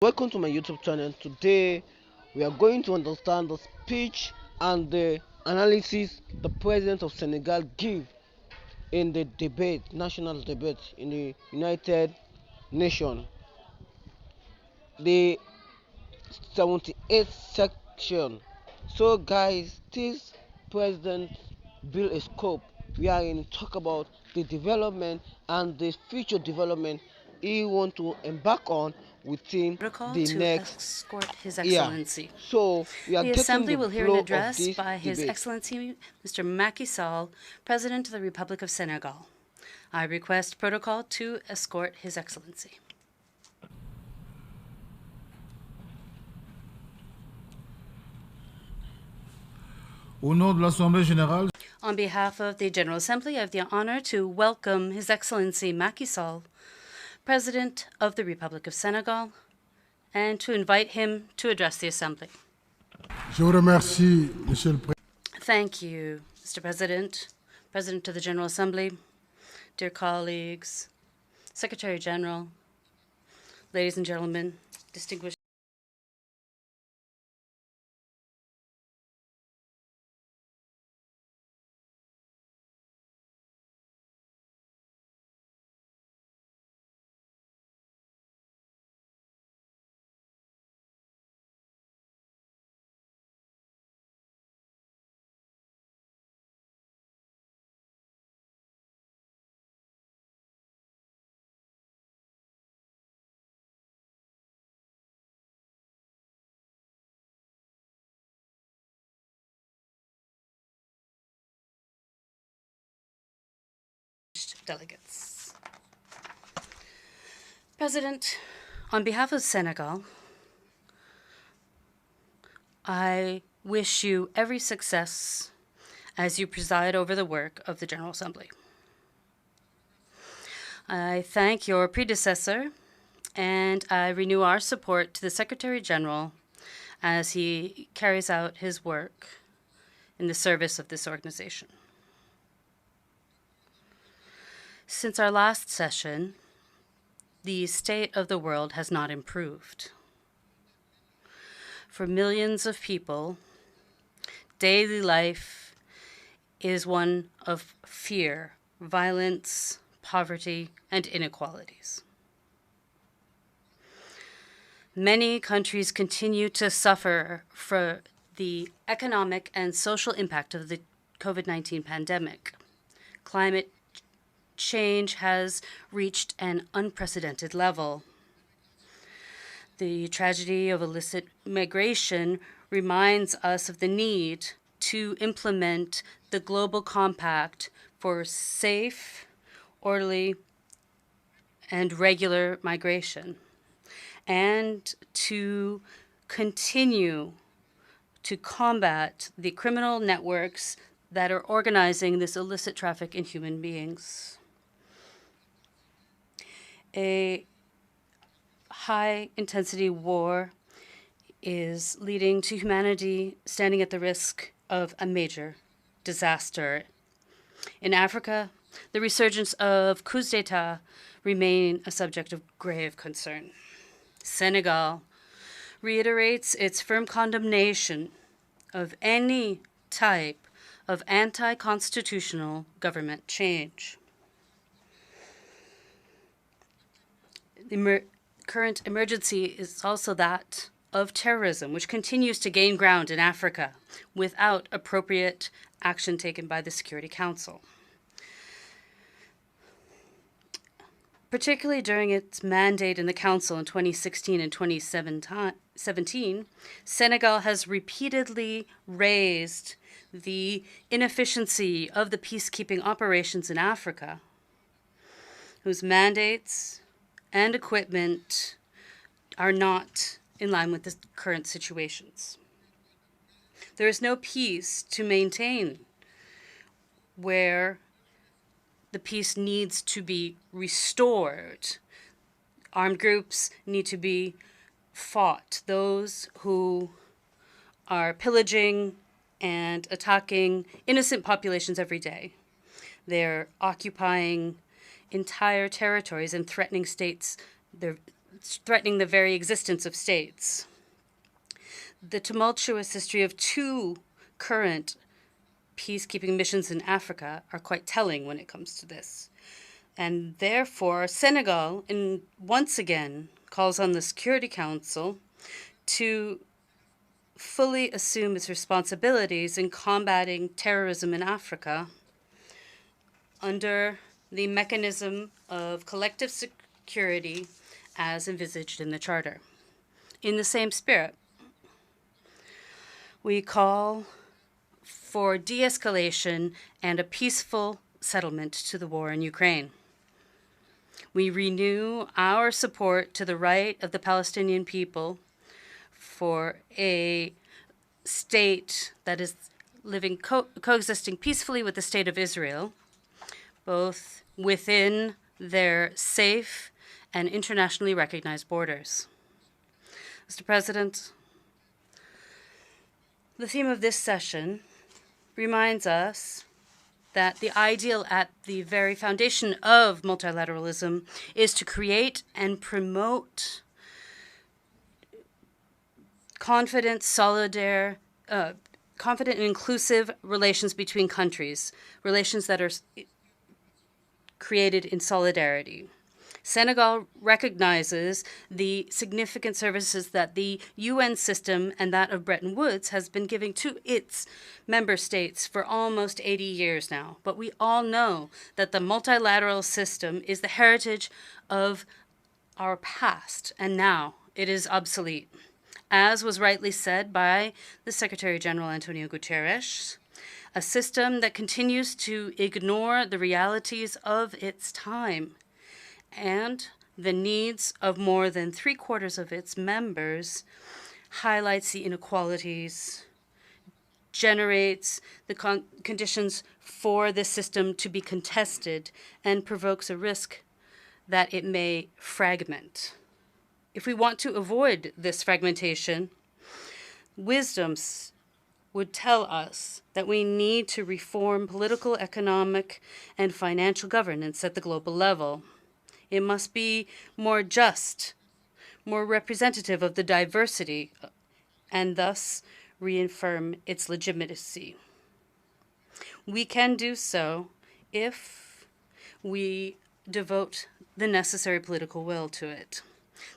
Welcome to my YouTube channel. Today we are going to understand the speech and the analysis the president of Senegal give in the debate, national debate in the United Nations. The 78th section. So guys, this president bill a scope wherein talk about the development and the future development he want to embark on within Protocol the to next escort His year. Excellency. So we are The getting Assembly the will hear an flow of address this by His debate. Excellency Mr. Macky Sall, President of the Republic of Senegal. I request protocol to escort His Excellency. Au nom de l'Assemblée générale, On behalf of the General Assembly, I have the honor to welcome His Excellency Macky Sall, President of the Republic of Senegal, and to invite him to address the Assembly. je vous remercie, Monsieur le Président. Thank you, Mr. President, President of the General Assembly, dear colleagues, Secretary General, ladies and gentlemen, distinguished delegates. President, on behalf of Senegal, I wish you every success as you preside over the work of the General Assembly. I thank your predecessor, and I renew our support to the Secretary General as he carries out his work in the service of this organization. Since our last session, the state of the world has not improved. For millions of people, daily life is one of fear, violence, poverty, and inequalities. Many countries continue to suffer from the economic and social impact of the COVID-19 pandemic. Climate change has reached an unprecedented level. The tragedy of illicit migration reminds us of the need to implement the Global Compact for safe, orderly, and regular migration, and to continue to combat the criminal networks that are organizing this illicit traffic in human beings. A high-intensity war is leading to humanity standing at the risk of a major disaster. In Africa, the resurgence of coups d'etat remain a subject of grave concern. Senegal reiterates its firm condemnation of any type of anti-constitutional government change. The current emergency is also that of terrorism, which continues to gain ground in Africa without appropriate action taken by the Security Council. Particularly during its mandate in the Council in 2016 and 2017, Senegal has repeatedly raised the inefficiency of the peacekeeping operations in Africa, whose mandates and equipment are not in line with the current situations. There is no peace to maintain where the peace needs to be restored. Armed groups need to be fought. Those who are pillaging and attacking innocent populations every day. They're occupying entire territories and threatening states, their threatening the very existence of states. The tumultuous history of two current peacekeeping missions in Africa are quite telling when it comes to this. And therefore, Senegal once again calls on the Security Council to fully assume its responsibilities in combating terrorism in Africa under the mechanism of collective security as envisaged in the Charter. In the same spirit, we call for de-escalation and a peaceful settlement to the war in Ukraine. We renew our support to the right of the Palestinian people for a state that is living coexisting peacefully with the state of Israel, both within their safe and internationally recognized borders. Mr. President, the theme of this session reminds us that the ideal at the very foundation of multilateralism is to create and promote confident and inclusive relations between countries, relations that are created in solidarity. Senegal recognizes the significant services that the UN system and that of Bretton Woods has been giving to its member states for almost 80 years now. But we all know that the multilateral system is the heritage of our past, and now it is obsolete. As was rightly said by the Secretary General Antonio Guterres, a system that continues to ignore the realities of its time and the needs of more than 3/4 of its members highlights the inequalities, generates the conditions for this system to be contested, and provokes a risk that it may fragment. If we want to avoid this fragmentation, wisdoms would tell us that we need to reform political, economic, and financial governance at the global level. It must be more just, more representative of the diversity, and thus reaffirm its legitimacy. We can do so if we devote the necessary political will to it.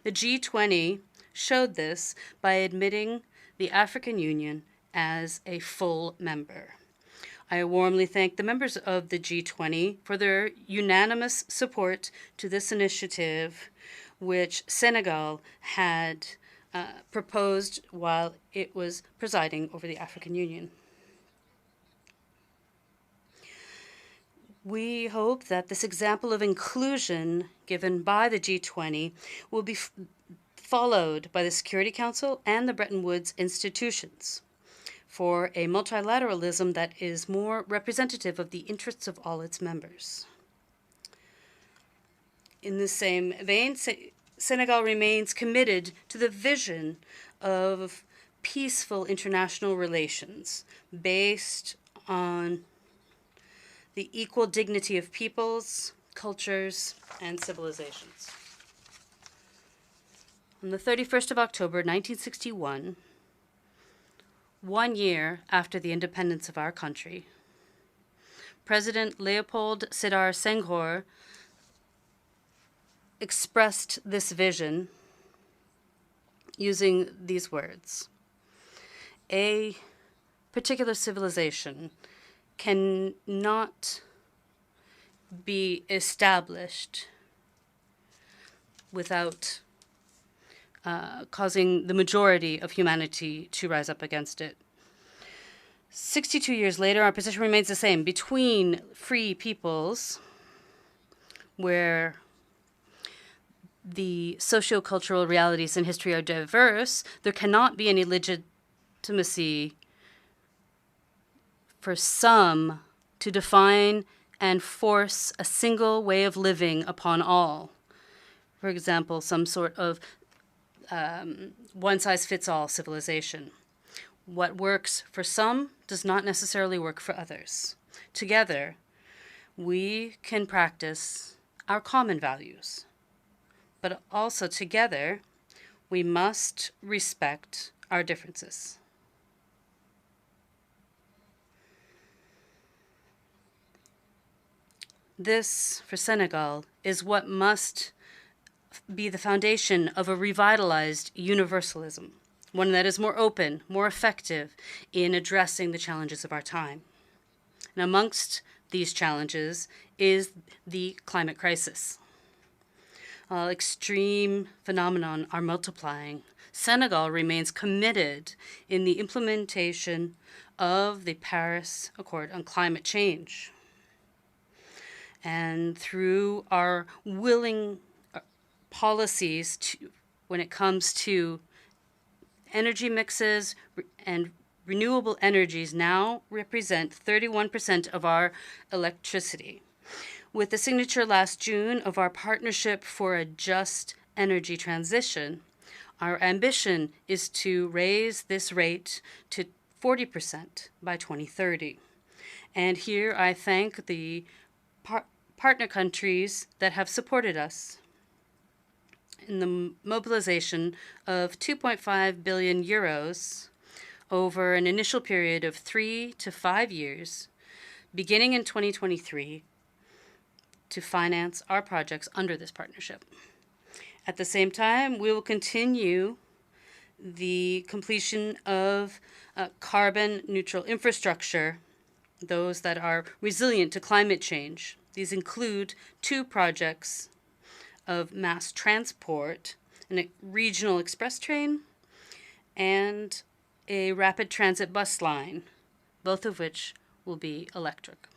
The G20 showed this by admitting the African Union as a full member. I warmly thank the members of the G20 for their unanimous support to this initiative, which Senegal had proposed while it was presiding over the African Union. We hope that this example of inclusion given by the G20 will be followed by the Security Council and the Bretton Woods institutions for a multilateralism that is more representative of the interests of all its members. In the same vein, Senegal remains committed to the vision of peaceful international relations based on the equal dignity of peoples, cultures, and civilizations. On the 31st of October, 1961, 1 year after the independence of our country, President Leopold Sédar Senghor expressed this vision using these words: "A particular civilization cannot be established without causing the majority of humanity to rise up against it." 62 years later, our position remains the same. Between free peoples, where the sociocultural realities and history are diverse, there cannot be any legitimacy for some to define and force a single way of living upon all. For example, some sort of one-size-fits-all civilization. What works for some does not necessarily work for others. Together, we can practice our common values, but also together, we must respect our differences. This, for Senegal, is what must be the foundation of a revitalized universalism, one that is more open, more effective in addressing the challenges of our time. And amongst these challenges is the climate crisis. Extreme phenomena are multiplying. Senegal remains committed in the implementation of the Paris Accord on climate change. And through our willing policies when it comes to energy mixes and renewable energies now represent 31% of our electricity. With the signature last June of our Partnership for a Just Energy Transition, our ambition is to raise this rate to 40% by 2030. And here I thank the partner countries that have supported us in the mobilization of 2.5 billion euros over an initial period of 3 to 5 years, beginning in 2023, to finance our projects under this partnership. At the same time, we will continue the completion of carbon neutral infrastructure, those that are resilient to climate change. These include 2 projects of mass transport, a regional express train, and a rapid transit bus line, both of which will be electric.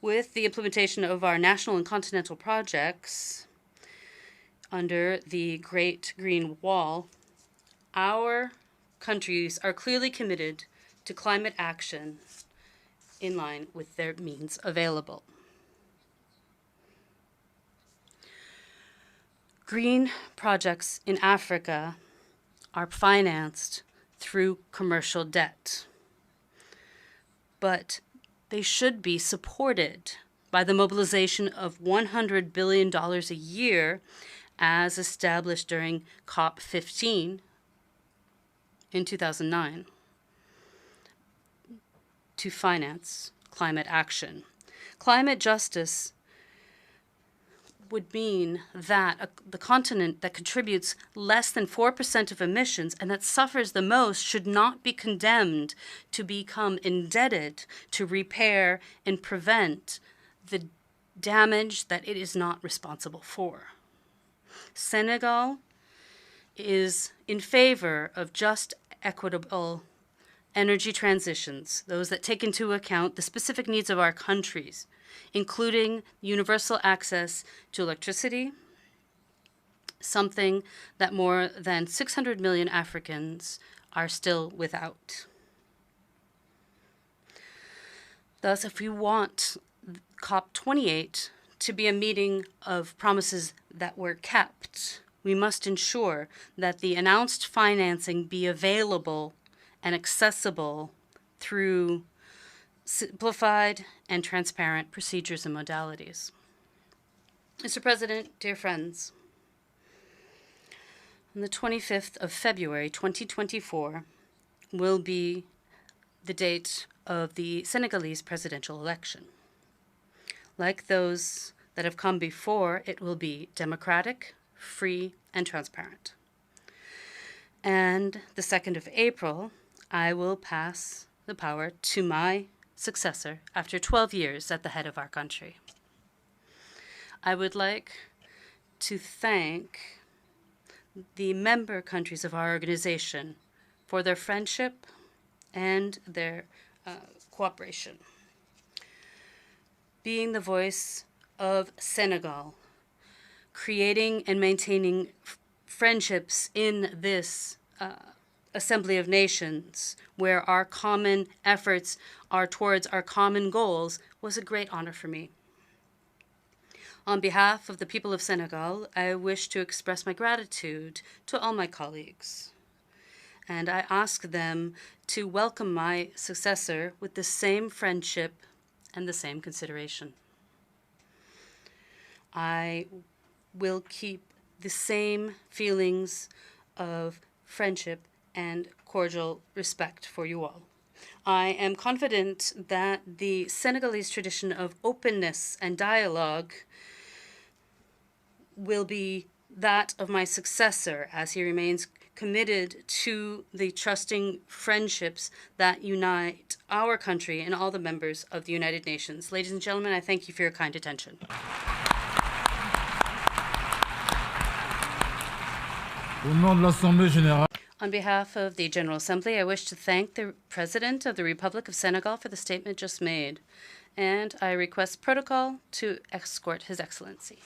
With the implementation of our national and continental projects under the Great Green Wall, our countries are clearly committed to climate action in line with their means available. Green projects in Africa are financed through commercial debt, but they should be supported by the mobilization of $100 billion a year as established during COP15 in 2009 to finance climate action. Climate justice would mean that the continent that contributes less than 4% of emissions and that suffers the most should not be condemned to become indebted to repair and prevent the damage that it is not responsible for. Senegal is in favor of just, equitable energy transitions, those that take into account the specific needs of our countries, including universal access to electricity, something that more than 600 million Africans are still without. Thus, if we want COP28 to be a meeting of promises that were kept, we must ensure that the announced financing be available and accessible through simplified and transparent procedures and modalities. Mr. President, dear friends, on the 25th of February 2024 will be the date of the Senegalese presidential election. Like those that have come before, it will be democratic, free, and transparent. And the 2nd of April, I will pass the power to my successor after 12 years at the head of our country. I would like to thank the member countries of our organization for their friendship and their cooperation. Being the voice of Senegal, creating and maintaining friendships in this Assembly of Nations, where our common efforts are towards our common goals, was a great honor for me. On behalf of the people of Senegal, I wish to express my gratitude to all my colleagues. And I ask them to welcome my successor with the same friendship and the same consideration. I will keep the same feelings of friendship and cordial respect for you all. I am confident that the Senegalese tradition of openness and dialogue will be that of my successor as he remains committed to the trusting friendships that unite our country and all the members of the United Nations. Ladies and gentlemen, I thank you for your kind attention. Au nom de l'Assemblée générale, On behalf of the General Assembly, I wish to thank the President of the Republic of Senegal for the statement just made, and I request protocol to escort His Excellency.